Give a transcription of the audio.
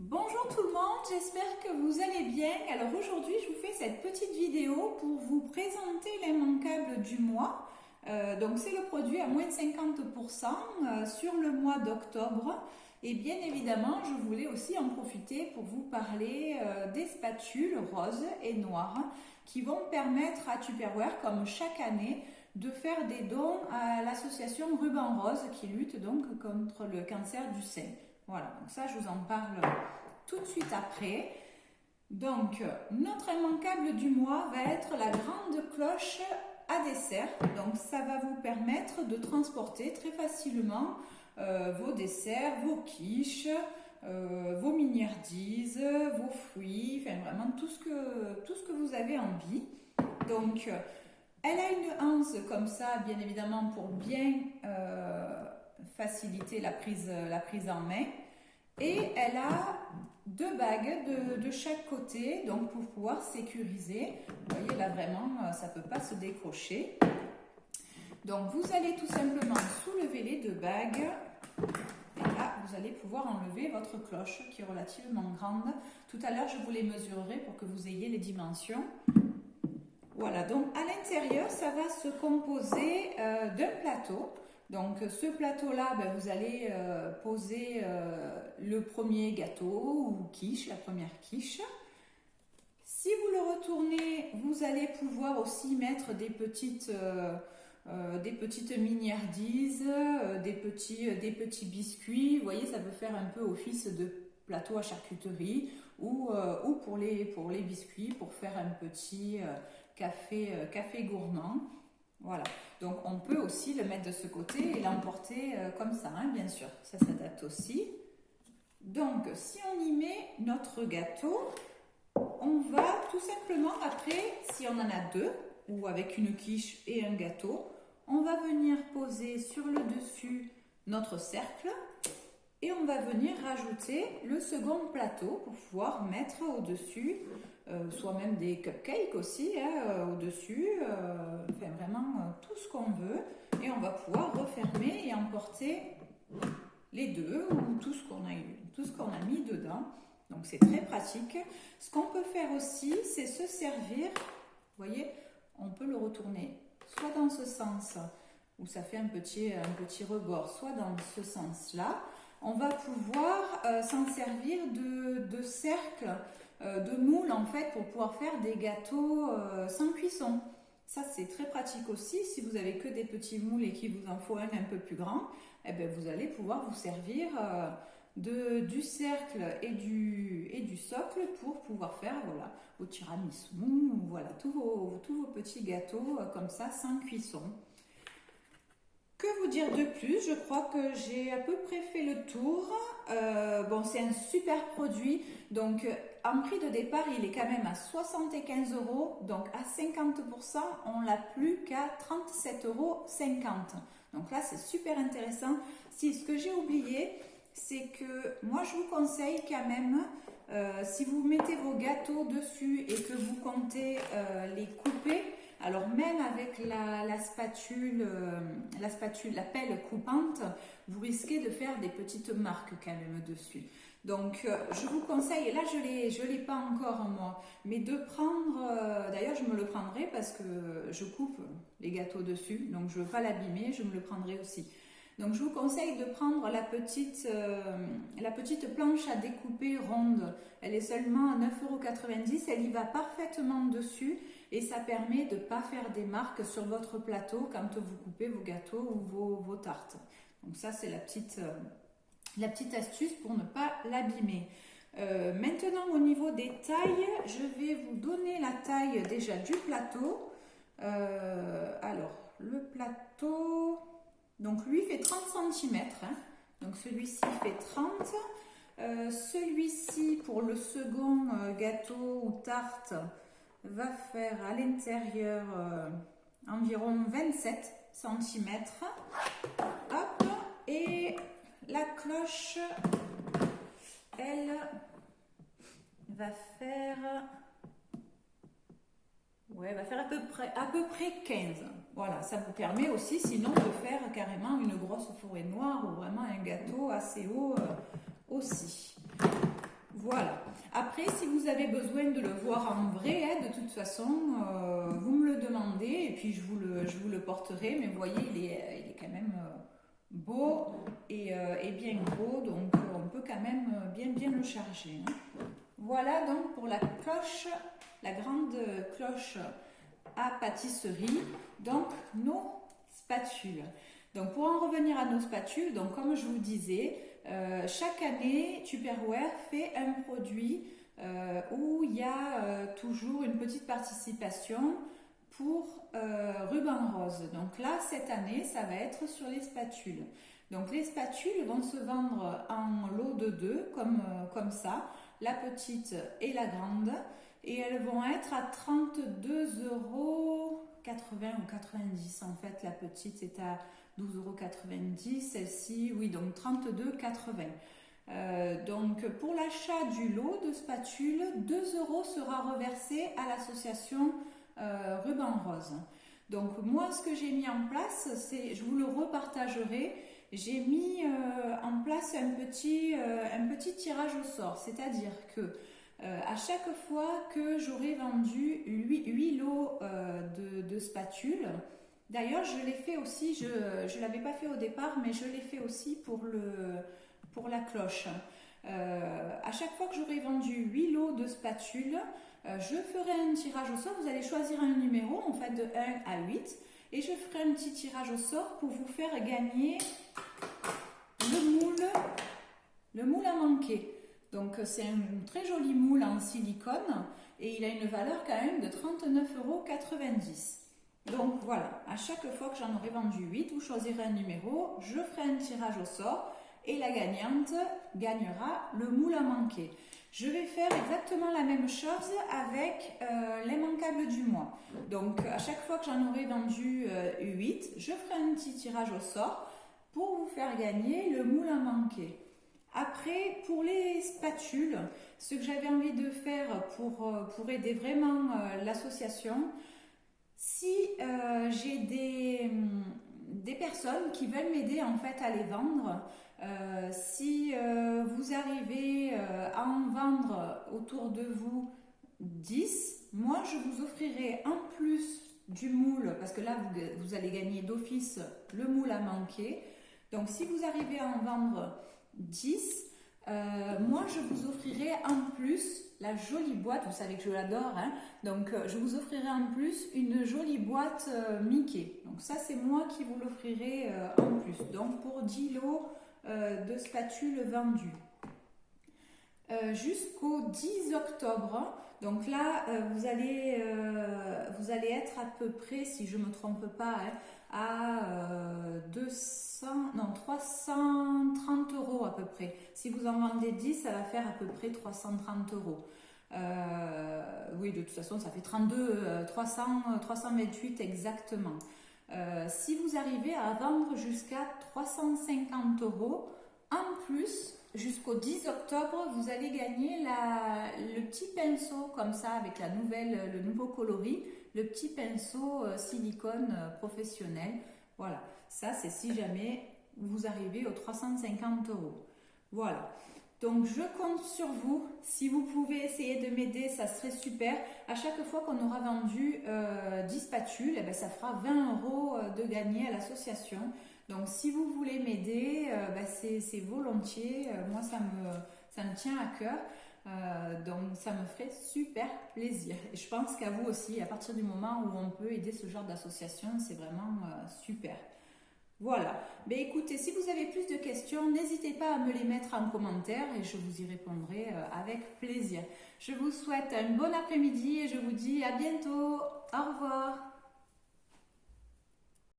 Bonjour tout le monde, j'espère que vous allez bien. Alors aujourd'hui, je vous fais cette petite vidéo pour vous présenter l'immanquable du mois. Donc c'est le produit à moins de 50% sur le mois d'octobre. Et bien évidemment, je voulais aussi en profiter pour vous parler des spatules roses et noires qui vont permettre à Tupperware, comme chaque année, de faire des dons à l'association Ruban Rose qui lutte donc contre le cancer du sein. Voilà, donc ça je vous en parle tout de suite après. Donc notre immanquable du mois va être la grande cloche à dessert. Donc ça va vous permettre de transporter très facilement vos desserts, vos quiches, vos mignardises, vos fruits, enfin vraiment tout ce que vous avez envie. Donc elle a une anse comme ça, bien évidemment, pour bien faciliter la prise en main. Et elle a deux bagues de chaque côté, donc pour pouvoir sécuriser. Vous voyez là vraiment, ça ne peut pas se décrocher. Donc vous allez tout simplement soulever les deux bagues. Et là, vous allez pouvoir enlever votre cloche qui est relativement grande. Tout à l'heure, je vous les mesurerai pour que vous ayez les dimensions. Voilà, donc à l'intérieur, ça va se composer d'un plateau. Donc ce plateau-là, vous allez poser le premier gâteau ou quiche, la première quiche. Si vous le retournez, vous allez pouvoir aussi mettre des petites mignardises, des petits biscuits. Vous voyez, ça peut faire un peu office de plateau à charcuterie ou pour les biscuits, pour faire un petit café gourmand. Voilà, donc on peut aussi le mettre de ce côté et l'emporter comme ça, hein, bien sûr, ça s'adapte aussi. Donc si on y met notre gâteau, on va tout simplement après, si on en a deux, ou avec une quiche et un gâteau, on va venir poser sur le dessus notre cercle et on va venir rajouter le second plateau pour pouvoir mettre au-dessus, soit même des cupcakes aussi, hein, au-dessus, enfin vraiment tout ce qu'on veut. Et on va pouvoir refermer et emporter les deux ou tout ce qu'on a mis dedans. Donc c'est très pratique. Ce qu'on peut faire aussi, c'est se servir, vous voyez, on peut le retourner soit dans ce sens où ça fait un petit rebord, soit dans ce sens-là. On va pouvoir s'en servir de cercle, de moule en fait, pour pouvoir faire des gâteaux sans cuisson. Ça c'est très pratique aussi. Si vous avez que des petits moules et qu'il vous en faut un peu plus grand, eh bien, vous allez pouvoir vous servir du cercle et du socle pour pouvoir faire voilà, vos tiramisu, voilà, tous vos petits gâteaux comme ça sans cuisson. Que vous dire de plus? Je crois que j'ai à peu près fait le tour. Bon, c'est un super produit. Donc, en prix de départ, il est quand même à 75 €. Donc, à 50%, on l'a plus qu'à 37,50 €. Donc là, c'est super intéressant. Si ce que j'ai oublié, c'est que moi, je vous conseille quand même, si vous mettez vos gâteaux dessus et que vous comptez les couper, alors même avec la spatule, la pelle coupante, vous risquez de faire des petites marques quand même dessus. Donc je vous conseille, et là je l'ai pas encore moi, mais de prendre, d'ailleurs je me le prendrai parce que je coupe les gâteaux dessus, donc je ne veux pas l'abîmer, je me le prendrai aussi. Donc je vous conseille de prendre la petite planche à découper ronde. Elle est seulement à 9,90 €, elle y va parfaitement dessus et ça permet de ne pas faire des marques sur votre plateau quand vous coupez vos gâteaux ou vos tartes. Donc ça c'est la petite astuce pour ne pas l'abîmer. Maintenant au niveau des tailles, je vais vous donner la taille déjà du plateau. Alors le plateau... Donc lui fait 30 cm, hein. Donc celui-ci fait 30. Celui-ci pour le second gâteau ou tarte va faire à l'intérieur environ 27 cm. Hop, et la cloche, elle va faire... Ouais, va faire à peu près 15. Voilà, ça vous permet aussi sinon de faire carrément une grosse forêt noire ou vraiment un gâteau assez haut aussi. Voilà. Après, si vous avez besoin de le voir en vrai, hein, de toute façon, vous me le demandez et puis je vous le porterai. Mais vous voyez, il est quand même beau et bien gros, donc on peut quand même bien le charger. Hein. Voilà donc pour la cloche, la grande cloche à pâtisserie. Donc nos spatules. Donc pour en revenir à nos spatules, donc comme je vous disais, chaque année Tupperware fait un produit où il y a toujours une petite participation pour ruban rose. Donc là cette année ça va être sur les spatules. Donc les spatules vont se vendre en lot de 2 comme ça, la petite et la grande, et elles vont être à 32,80 € ou 90 en fait. La petite est à 12,90 €, celle-ci, oui, donc 32,80 €. Donc pour l'achat du lot de spatules, 2 € sera reversé à l'association Ruban Rose. Donc moi, ce que j'ai mis en place, c'est, je vous le repartagerai, j'ai mis en place un petit tirage au sort, c'est-à-dire que à chaque fois que j'aurai vendu 8 lots de spatules, d'ailleurs je l'ai fait aussi, je ne l'avais pas fait au départ, mais je l'ai fait aussi pour la cloche. À chaque fois que j'aurai vendu 8 lots de spatules, je ferai un tirage au sort. Vous allez choisir un numéro en fait de 1 à 8 et je ferai un petit tirage au sort pour vous faire gagner le moule à manquer. Donc c'est un très joli moule en silicone et il a une valeur quand même de 39,90 €. Donc voilà, à chaque fois que j'en aurai vendu 8, vous choisirez un numéro, je ferai un tirage au sort et la gagnante gagnera le moule à manquer. Je vais faire exactement la même chose avec l'immanquable du mois. Donc à chaque fois que j'en aurai vendu 8, je ferai un petit tirage au sort pour vous faire gagner le moule à manquer. Après, pour les spatules, ce que j'avais envie de faire pour aider vraiment l'association, si j'ai des personnes qui veulent m'aider en fait à les vendre, si vous arrivez à en vendre autour de vous 10, moi je vous offrirai en plus du moule, parce que là vous allez gagner d'office le moule à manquer. Donc si vous arrivez à en vendre 10, moi je vous offrirai en plus la jolie boîte, vous savez que je l'adore, hein, donc je vous offrirai en plus une jolie boîte Mickey. Donc ça c'est moi qui vous l'offrirai en plus, donc pour 10 lots de spatules vendues. Jusqu'au 10 octobre, donc là vous allez être à peu près, si je ne me trompe pas, hein, à 330 € à peu près. Si vous en vendez 10, ça va faire à peu près 330 €. Oui, de toute façon, ça fait 328 exactement. Si vous arrivez à vendre jusqu'à 350 € en plus, jusqu'au 10 octobre, vous allez gagner le petit pinceau comme ça avec le nouveau coloris, le petit pinceau silicone professionnel. Voilà, ça c'est si jamais vous arrivez aux 350 €. Voilà. Donc je compte sur vous, si vous pouvez essayer de m'aider, ça serait super. À chaque fois qu'on aura vendu 10 spatules, eh ben, ça fera 20 € de gagné à l'association. Donc si vous voulez m'aider, c'est volontiers, moi ça me tient à cœur, donc ça me ferait super plaisir. Et je pense qu'à vous aussi, à partir du moment où on peut aider ce genre d'association, c'est vraiment super. Voilà, mais écoutez, si vous avez plus de questions, n'hésitez pas à me les mettre en commentaire et je vous y répondrai avec plaisir. Je vous souhaite un bon après-midi et je vous dis à bientôt. Au revoir.